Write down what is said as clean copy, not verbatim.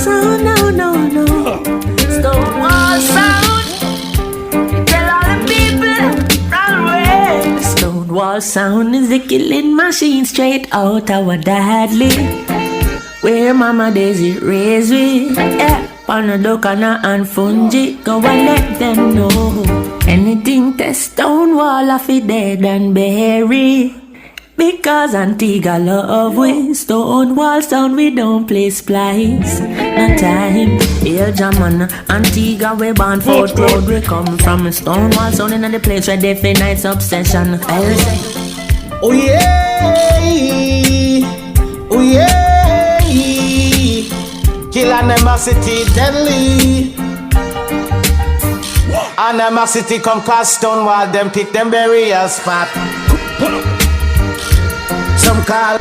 sound, no, no, no. Stonewall sound. Tell all the people, run away. Stonewall sound is the killing machine straight out our deadly. Where Mama Daisy raised me, yeah. Panadocana and Fungi, go and let them know. Anything test Stonewall off it dead and bury. Because Antigua love we Stonewall sound, we don't play splice. No time, here German Antigua we born for road. We come from Stonewall sound in the place where they feel night's obsession. I'll say, oh yeah, oh yeah. Kill animosity deadly. Animosity come cause Stonewall, them pick them burial spot. Some call